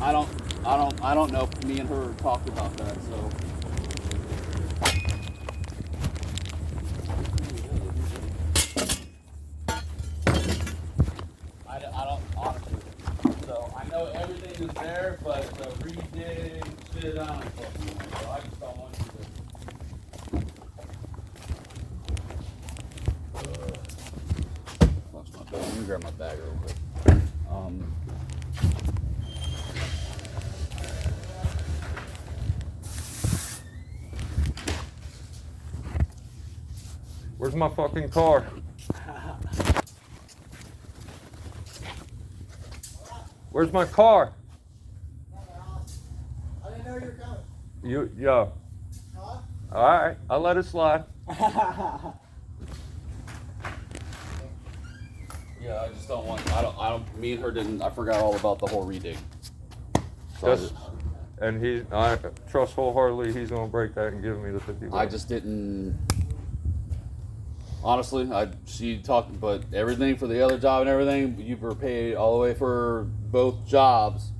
I don't know if me and her talked about that, so. I don't honestly. So I know everything is there, but the redig shit, I don't fucking know. So I just don't want you to. Fuck's my bag. Let me grab my bag real quick. Where's my fucking car? Where's my car? I didn't know you were coming. Yeah. Huh? All right, I'll let it slide. Yeah, I just don't want. I don't. Me and her didn't. I forgot all about the whole redig. So Just, and I trust wholeheartedly he's gonna break that and give me the 50 bucks. I just didn't. Honestly, she talked, but everything for the other job and everything, you were paid all the way for both jobs.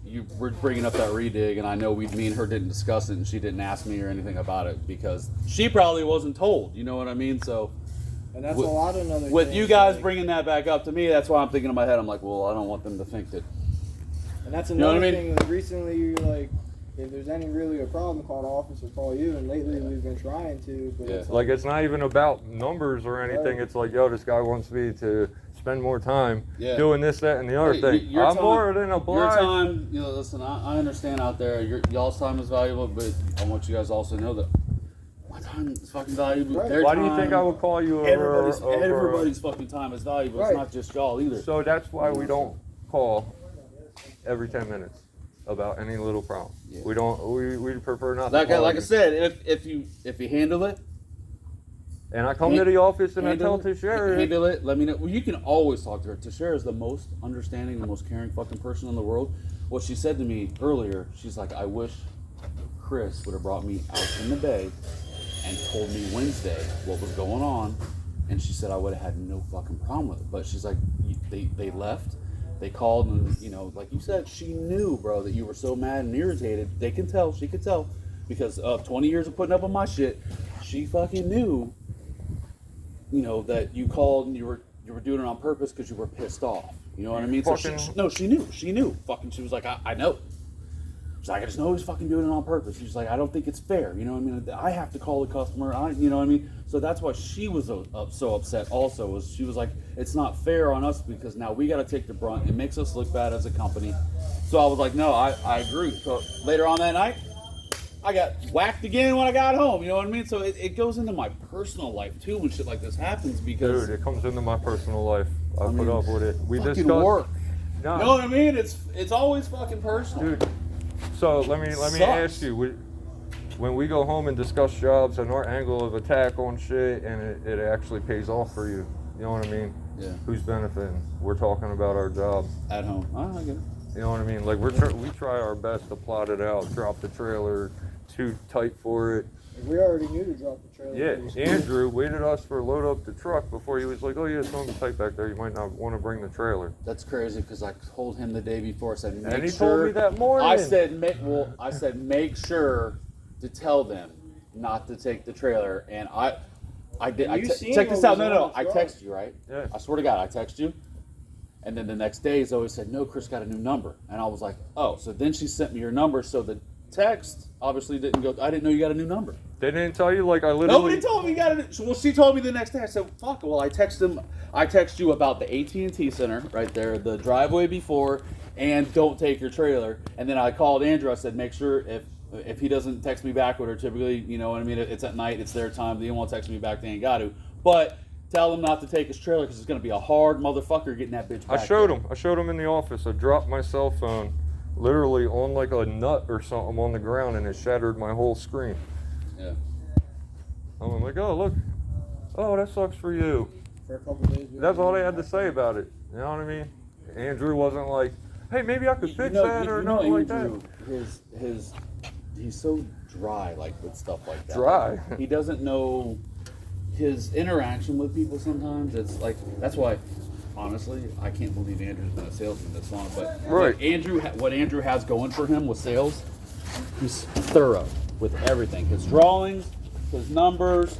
You were bringing up that redig, and I know me and her didn't discuss it, and she didn't ask me or anything about it because she probably wasn't told. You know what I mean? So. And that's With- a lot of other With things, you guys like- bringing that back up to me, that's why I'm thinking in my head. I'm like, well, I don't want them to think that. And that's know what another I mean? thing. Recently, you're like, if there's any really a problem, call the office or call you. And lately we've been trying to, but Yeah. it's Like, it's not even about numbers or anything. Right. It's like, yo, this guy wants me to spend more time Yeah. doing this, that, and the other Hey, thing. your I'm time- more than Your obliged. time, you know, listen, I understand out there, y'all's time is valuable, but I want you guys to also know that my time is fucking valuable. Right. Their Why do you think time- I would call you over? Everybody's fucking time is valuable. Right. It's not just y'all either. So that's why we don't call every 10 minutes about any little problem. Yeah. We don't. We prefer not. Like to call I you. said, if you handle it, And I come to the office and I tell handle Tashara. it. Let me know. Well, you can always talk to her. Tashara is the most understanding, the most caring fucking person in the world. What she said to me earlier, she's like, I wish Chris would have brought me out in the bay and told me Wednesday what was going on. And she said I would have had no fucking problem with it. But she's like, they left. They called and, you know, like you said, she knew, bro, that you were so mad and irritated. They can tell. She could tell. Because of 20 years of putting up with my shit, she fucking knew, you know, that you called and you were doing it on purpose because you were pissed off. You know what I mean? So she knew. She knew. Fucking, she was like, I know. She's like, I just know he's fucking doing it on purpose. She's like, I don't think it's fair. You know what I mean? I have to call the customer. You know what I mean? So that's why she was so upset also. Was she was like, it's not fair on us because now we got to take the brunt. It makes us look bad as a company. So I was like, no, I agree. So later on that night, I got whacked again when I got home. You know what I mean? So it goes into my personal life too when shit like this happens because Dude, it comes into my personal life. I put mean, up with it. We fucking discussed work. No, You know what I mean? It's always fucking personal. dude. So let me Sucks. ask you. When we go home and discuss jobs and our angle of attack on shit, and it actually pays off for you. You know what I mean? Yeah. Who's benefiting? We're talking about our job. At home. Oh, I get it. You know what I mean? Like we try our best to plot it out. Drop the trailer too tight for it. we already knew to drop the trailer. Yeah, pretty soon. Andrew waited us for load up the truck before he was like, "Oh yeah, it's on the tight back there. You might not want to bring the trailer." That's crazy because I told him the day before. I said, make And he sure. told me that morning. I said, make sure to tell them not to take the trailer. And I did. You seen check this what out. was No. on the I truck. text you, right? Yeah. I swear to God, I text you. And then the next day, Zoe said, no, Chris got a new number. And I was like, oh. So then she sent me your number. So the text obviously didn't go. I didn't know you got a new number. They didn't tell you, like I literally. Nobody told me you got it. Well, she told me the next day. I said, "Fuck." Well, I text you about the AT&T Center right there, the driveway before, and don't take your trailer. And then I called Andrew. I said, make sure if he doesn't text me back, or typically, you know what I mean. It's at night. It's their time. They won't text me back. They ain't got to. But tell him not to take his trailer because it's gonna be a hard motherfucker getting that bitch back. I showed him in the office. I dropped my cell phone, literally on like a nut or something on the ground, and it shattered my whole screen. Yeah. I'm like, oh look, oh that sucks for you. For a couple days. That's all they had to say about it. You know what I mean? Andrew wasn't like, hey, maybe I could fix that or nothing like that. He's so dry, like with stuff like that. Dry. He doesn't know his interaction with people sometimes. It's like, that's why, honestly, I can't believe Andrew's been a salesman this long. But Right. like what Andrew has going for him with sales, he's thorough with everything. His drawings, his numbers,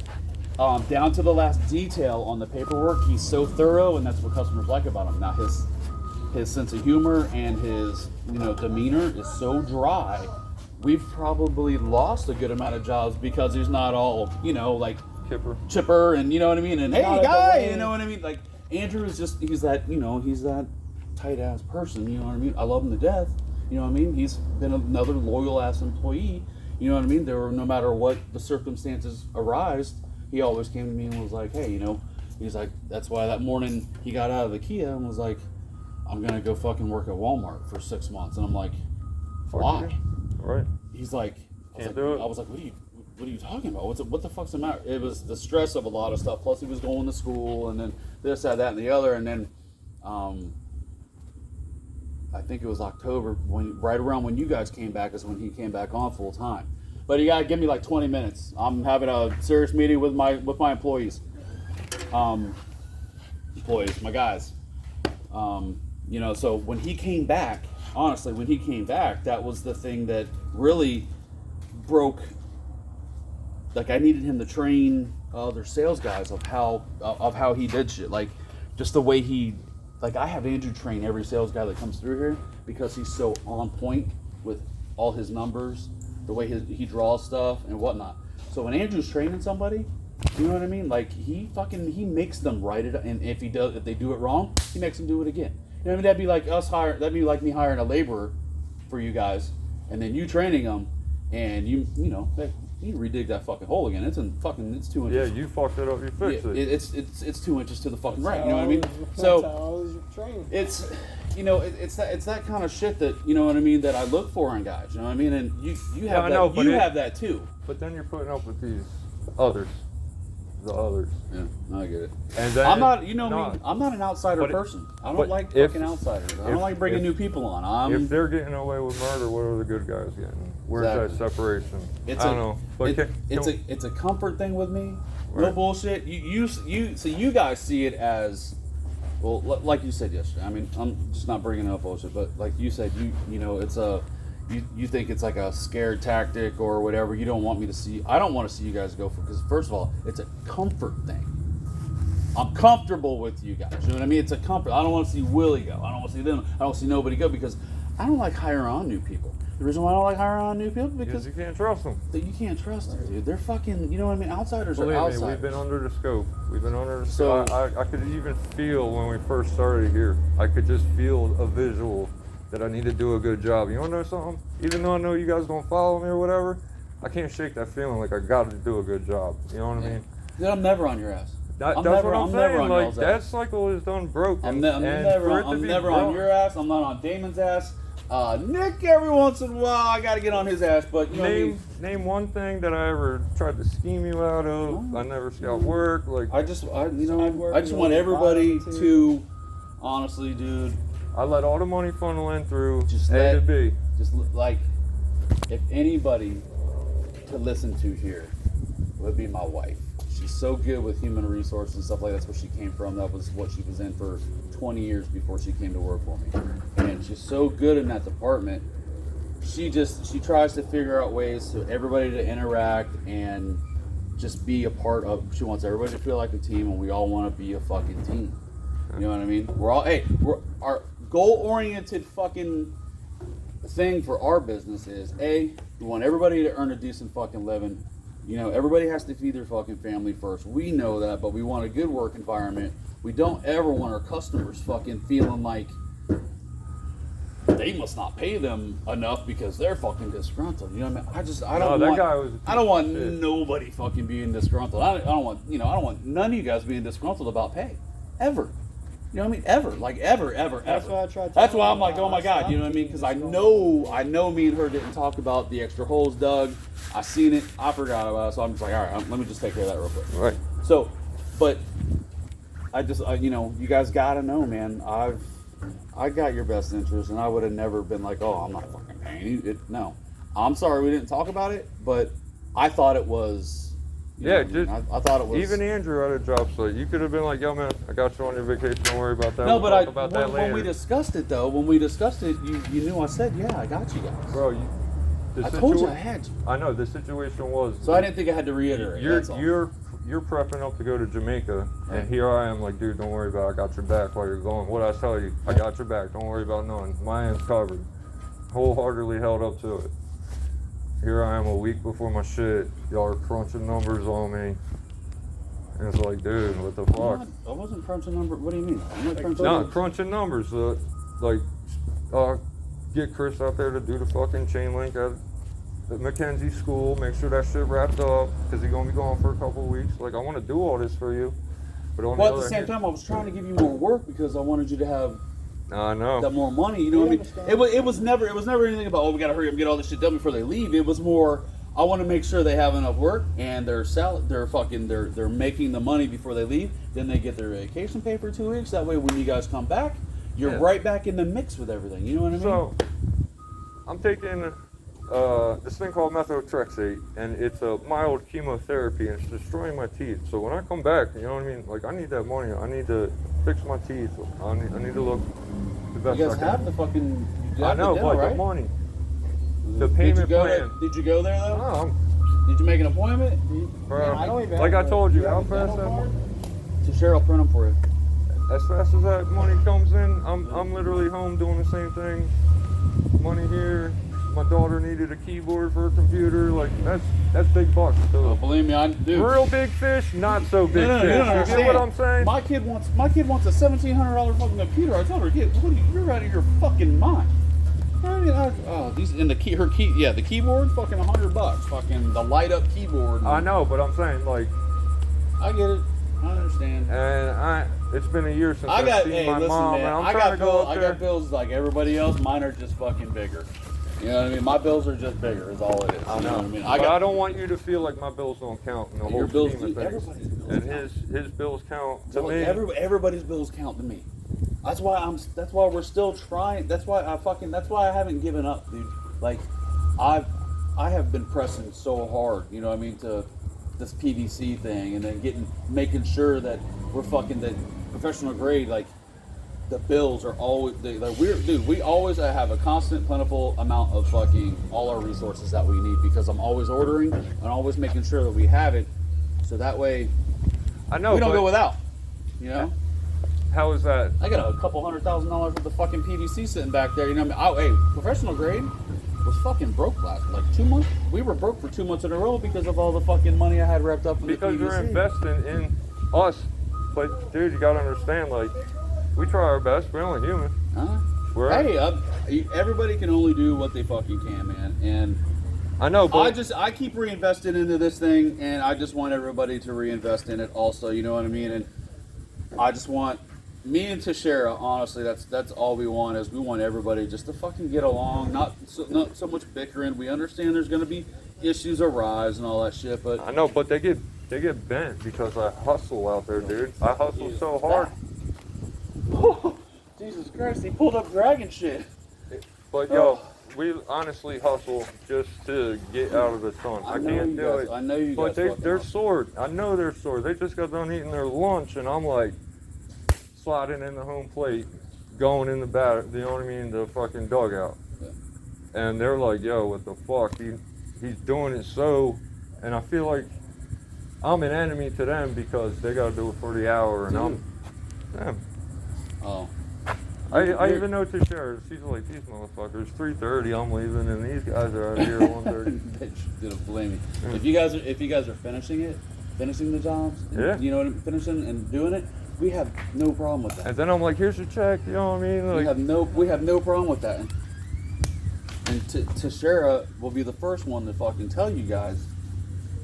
down to the last detail on the paperwork. He's so thorough, and that's what customers like about him. Now his sense of humor and his demeanor is so dry. We've probably lost a good amount of jobs because he's not all like Kipper. chipper and you know what I mean. And hey Not a guy, delay. you know what I mean. Like Andrew is just he's that tight ass person. You know what I mean. I love him to death. You know what I mean. He's been another loyal ass employee. You know what I mean? No matter what the circumstances arise, he always came to me and was like, hey, he's like, that's why that morning he got out of the Kia and was like, I'm going to go fucking work at Walmart for 6 months. And I'm like, why? Right. He's like, Can't do it. I was like, what are you talking about? What the fuck's the matter? It was the stress of a lot of stuff. Plus he was going to school and then this, that, and the other. And then, I think it was October right around when you guys came back is when he came back on full time. But you gotta give me like 20 minutes. I'm having a serious meeting with my employees. My guys. So when he came back, honestly, that was the thing that really broke. Like I needed him to train other sales guys of how he did shit. Like just the way he. Like I have Andrew train every sales guy that comes through here because he's so on point with all his numbers, the way he draws stuff and whatnot. So when Andrew's training somebody, you know what I mean? Like he makes them write it, and if they do it wrong, he makes them do it again. You know what I mean? That'd be like me hiring a laborer for you guys, and then you training them, and you redig that fucking hole again. It's 2 inches. Yeah, you fucked it up. You fixed it. It's 2 inches to the fucking right. That's You know what I mean? That's So how I was training. it's it's that kind of shit that you know what I mean that I look for in guys. You know what I mean? And you have I know, that. but You have that too. But then you're putting up with these others, the others, Yeah, I get it. and then I'm not, me. I'm not an outsider But- person. I don't but like if- fucking outsiders. I if- don't like bringing if- new people on. if they're getting away with murder, what are the good guys getting? Where's that separation? I don't know. But It's a comfort thing with me. No Right. bullshit. So you guys see it as well, like you said yesterday. I mean, I'm just not bringing up bullshit, but like you said, it's a. You think it's like a scared tactic or whatever. You don't want me to see. I don't want to see you guys go for, because first of all, it's a comfort thing. I'm comfortable with you guys. You know what I mean? It's a comfort. I don't want to see Willie go. I don't want to see them. I don't see nobody go because I don't like hiring on new people. The reason why I don't like hiring on new people because because you can't trust them. you can't trust them, dude. They're fucking. You know what I mean? Outsiders Believe are me, outsiders. we've been under the scope. We've been under the So- scope. I could even feel when we first started here. I could just feel a visual that I need to do a good job. You want to know something? Even though I know you guys don't follow me or whatever, I can't shake that feeling like I got to do a good job. You know what I mean? Dude, I'm never on your ass. That's never- what I'm I'm saying. never on Like y'all's that ass. cycle is done broken. I'm and never for it to on be your broke- ass. I'm not on Damon's ass. Nick, every once in a while, I got to get on his ass, but you know what I mean? Name one thing that I ever tried to scheme you out of. I never scout work. Like I just want working everybody on it, to, honestly, dude, I let all the money funnel in through Just A let- to B. just like, if anybody to listen to here would be my wife. She's so good with human resources and stuff like that's where she came from. That was what she was in for 20 years before she came to work for me. And she's so good in that department. She tries to figure out ways to everybody to interact and just be a part of. She wants everybody to feel like a team, and we all want to be a fucking team. You know what I mean? We're our goal-oriented fucking thing for our business is we want everybody to earn a decent fucking living. You know, everybody has to feed their fucking family first. We know that, but we want a good work environment. We don't ever want our customers fucking feeling like they must not pay them enough because they're fucking disgruntled. You know what I mean? I don't want shit. nobody fucking being disgruntled. I don't want none of you guys being disgruntled about pay. Ever. You know what I mean? Ever. Like ever. That's why I tried. That's why I'm like, oh my god, you know what I mean? Because I know me and her didn't talk about the extra holes dug. I seen it, I forgot about it, so I'm just like, all right, let me just take care of that real quick. Right. So, but you guys gotta know, man. I got your best interest, and I would have never been like, oh, I'm not fucking paying you. No, I'm sorry we didn't talk about it, but I thought it was. Yeah, I thought it was. Even Andrew at a job site, you could have been like, yo man, I got you on your vacation, don't worry about that. No, we'll but talk about that when later. we discussed it, you knew I said, yeah, I got you guys. Bro, I told you I had you. I know, the situation was... So I didn't think I had to reiterate. That's all. You're prepping up to go to Jamaica, and here I am like, dude, don't worry about it, I got your back while you're going. What'd I tell you? I got your back, don't worry about none. My hand's covered. Wholeheartedly held up to it. Here I am a week before my shit, y'all are crunching numbers on me. And it's like, dude, what the fuck? I wasn't crunching numbers. What do you mean? I'm not crunching No, numbers. crunching numbers. Get Chris out there to do the fucking chain link at Mackenzie School. Make sure that shit wrapped up because he's gonna be gone for a couple of weeks. Like, I want to do all this for you, but on Well, the at the other same hand, time, I was trying to give you more work because I wanted you to have I know. that more money. You know what I mean? It was never anything about, oh, we gotta hurry up and get all this shit done before they leave. It was more, I want to make sure they have enough work and they're making the money before they leave. Then they get their vacation pay for 2 weeks. That way, when you guys come back, you're right back in the mix with everything. You know what I mean? So, I'm taking this thing called methotrexate, and it's a mild chemotherapy, and it's destroying my teeth. So when I come back, you know what I mean? Like, I need that money. I need to fix my teeth. I need to look the best you guys I can. have the fucking. You I have know, the but demo, the right? money. The Did payment you go plan. Did you go there though? No, Did you make an appointment? bro. I don't even Like I have told you, you how have a fast dental that card? To Cheryl, print them for you. as fast as that money comes in, I'm literally home doing the same thing. Money here, my daughter needed a keyboard for her computer. Like that's big bucks. Oh, So believe me, I do. real big fish, not so big No, fish. you don't You understand. get what I'm saying? My kid wants a $1,700 fucking computer. I told her, you're out of your fucking mind. The keyboard, fucking $100, fucking the light up keyboard. I know, but I'm saying like, I get it. I understand. and it's been a year since I've seen hey, my listen, mom, man. and I'm I trying got to go up I there. got bills like everybody else. Mine are just fucking bigger. You know what I mean? My bills are just bigger. Is all it is. I You know. what I mean? But I don't want you to feel like my bills don't count in the whole Your bills scheme of do. things. Everybody's bills And count. his bills count to Well, me. everybody's bills count to me. That's why we're still trying. That's why I haven't given up, dude. Like, I have been pressing so hard, you know what I mean, to this PVC thing, and then making sure that we're fucking the professional grade. Like, the bills are always we always have a constant, plentiful amount of fucking all our resources that we need, because I'm always ordering and always making sure that we have it, so that way I know. we don't but go without. You know. How is that? I got a couple $100,000 worth of fucking PVC sitting back there. You know what I mean? Hey, professional grade was fucking broke last, like 2 months. We were broke for 2 months in a row because of all the fucking money I had wrapped up in Because the PVC. you're investing in us. But dude, you gotta understand, like, we try our best. We're only human. Huh? We're Everybody can only do what they fucking can, man. And I know, but I keep reinvesting into this thing, and I just want everybody to reinvest in it also. You know what I mean? And I just want me and Tashera, honestly, that's all we want. Is we want everybody just to fucking get along, not so much bickering. We understand there's gonna be issues arise and all that shit, but I know, but they get bent because I hustle out there, dude. I hustle so hard. Jesus Christ, he pulled up dragon shit. But yo, we honestly hustle just to get out of the sun. I know can't you do guys- it. I know you But guys fucking they're hustle. sore. I know they're sore. They just got done eating their lunch, and I'm like sliding in the home plate, going in the bat. You know what I mean? The fucking dugout. Yeah. And they're like, "Yo, what the fuck? He's doing it so," and I feel like I'm an enemy to them because they got to do it for the hour, and I'm. Damn. Oh. I even know Tashera. She's like, these motherfuckers. 3:30, I'm leaving, and these guys are out of here at 1:30. Bitch, didn't blame me. Yeah. If you guys are finishing the jobs, and, Yeah. you know what I mean, finishing and doing it, we have no problem with that. And then I'm like, here's your check. You know what I mean? We Like, have no problem with that. And Tashera will be the first one to fucking tell you guys.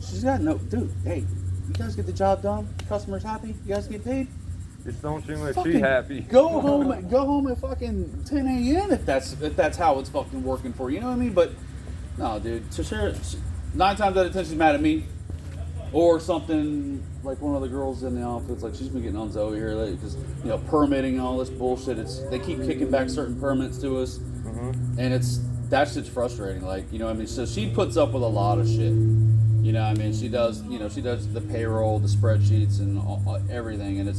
She's got no, dude. Hey, you guys get the job done. Customers happy. You guys get paid. it don't seem like Fucking she happy. Go home at fucking 10 a.m. if that's how it's fucking working for you. You know what I mean? But no, dude. Tashera, 9 times out of 10 she's mad at me, or something like one of the girls in the office. Like, she's been getting on Zoe here lately because, you know, permitting and all this bullshit. They keep kicking back certain permits to us, and that shit's frustrating. Like, you know what I mean? So she puts up with a lot of shit. You know what I mean? She does the payroll, the spreadsheets, and everything. And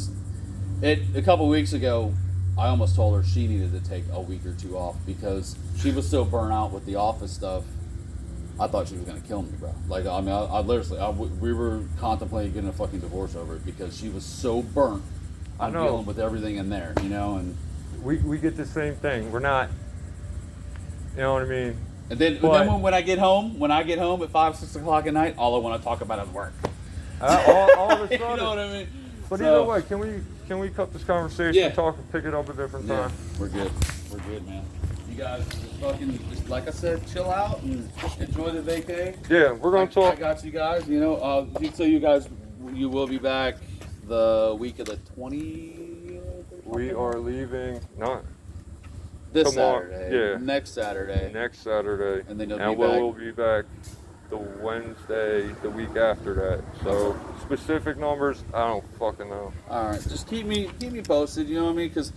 a couple weeks ago, I almost told her she needed to take a week or 2 off because she was so burnt out with the office stuff. I thought she was gonna kill me, bro. Like, I mean, we were contemplating getting a fucking divorce over it because she was so burnt on know. dealing with everything in there, you know. And We get the same thing. We're not. You know what I mean? then when I get home at 5, 6 o'clock at night, all I want to talk about is work. All of a You sudden. know what I mean? But So- either way, can we cut this conversation Yeah. and talk and pick it up a different Yeah, time? we're good. We're good, man. You guys just like I said, chill out and enjoy the vacay. Yeah, we're gonna I talk. got you guys. You know, so you guys, you will be back the week of the 20th. We are leaving not this tomorrow, Saturday. yeah. Next Saturday. next Saturday, And then you'll and be back. we'll be back the Wednesday, the week after that. So specific numbers, I don't fucking know. All right, just keep me posted. You know what I mean? Because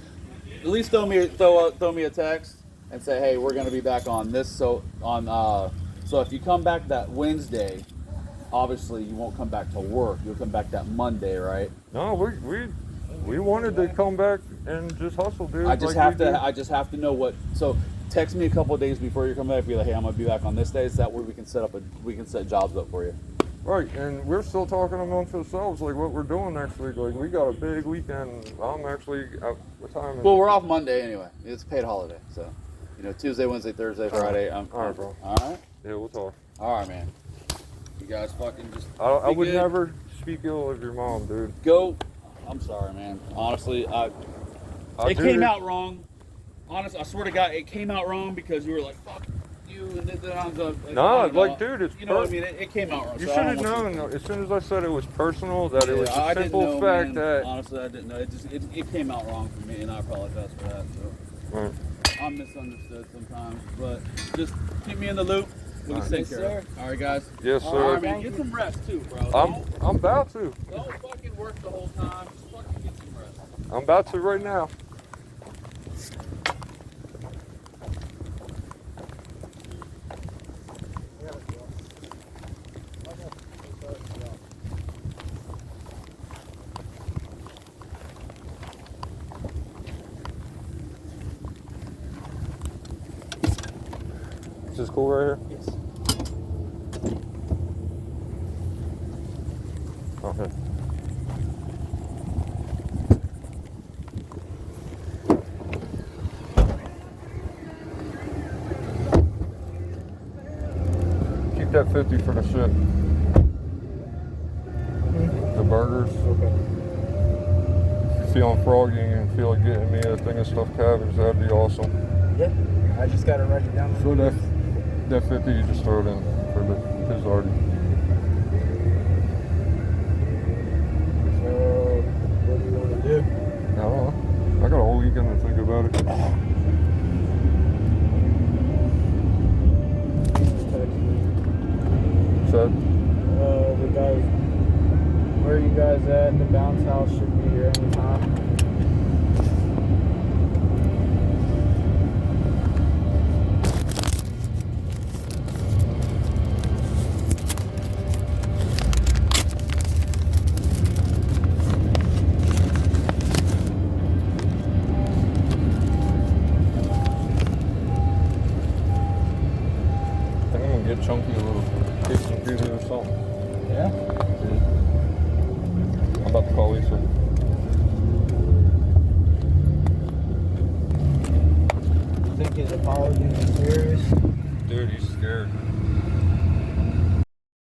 at least throw me a text and say, hey, we're gonna be back on this. So if you come back that Wednesday, obviously you won't come back to work. You'll come back that Monday, right? No, we wanted to come back and just hustle, dude. I just like we do. have to know what. So text me a couple of days before you come back. Be like, hey, I'm gonna be back on this day. So that way we can set jobs up for you. Right, and we're still talking amongst ourselves, like what we're doing next week. Like, we got a big weekend. I'm actually, what time is Well, it? we're off Monday anyway. It's a paid holiday, so You know, Tuesday, Wednesday, Thursday, Friday. All right, bro. All right. Yeah, we'll talk. All right, man. You guys fucking just. I be would good. never speak ill of your mom, dude. Go. I'm sorry, man. Honestly, it Dude, came out wrong. Honestly, I swear to God, it came out wrong because you were like, "Fuck you," and then I was like, Nah, I don't know. like, dude, it's you know what I mean. It came out wrong. You so I should don't have want you- known, as soon as I said it was personal, that it was Yeah, I a didn't simple know, fact man. that. Honestly, I didn't know. It came out wrong for me, and I apologize for that. So Right. I'm misunderstood sometimes, but just keep me in the loop. We'll get Yes, taken care of. All right, guys. Yes, All sir. All right, right, man. Thank Get you. some rest too, bro. I'm about to. Don't fucking work the whole time. Just fucking get some rest. I'm about to right now. Is this cool right here? Yes. Okay. Keep that 50 for the shit. The burgers. Okay. If you're feeling froggy and feel like getting me a thing of stuffed cabbage, that'd be awesome. Yeah. I just gotta write it down. So that 50 you just throw it in for his already. So, what do you want to do? I don't know. I got a whole weekend to think about it. Just text me. Said, The guys, where you guys at? The bounce house should be here anytime. I think I'm gonna get chunky a little. Get some pizza or something. Yeah. I'm about to call Lisa. You think his apology is serious? Dude, he's scared.